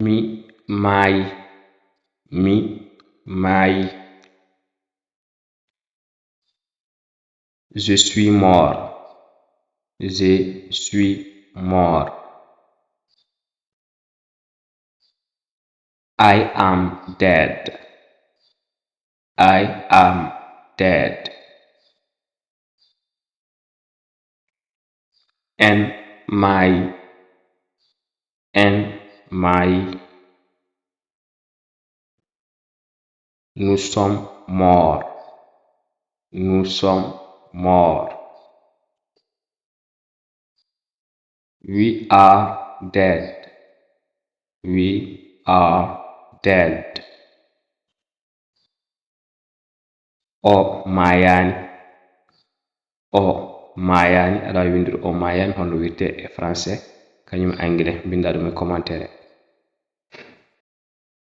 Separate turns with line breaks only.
mi maayi, mi maayi. Je suis mort, je suis mort. I am dead, I am dead. And my. Nous sommes morts, nous sommes morts. We are dead, we are dead. O mayani, o mayani. Aɗa wawi windude o mayani holno wirte e français kañum anglais. Binda ɗum e commentaire.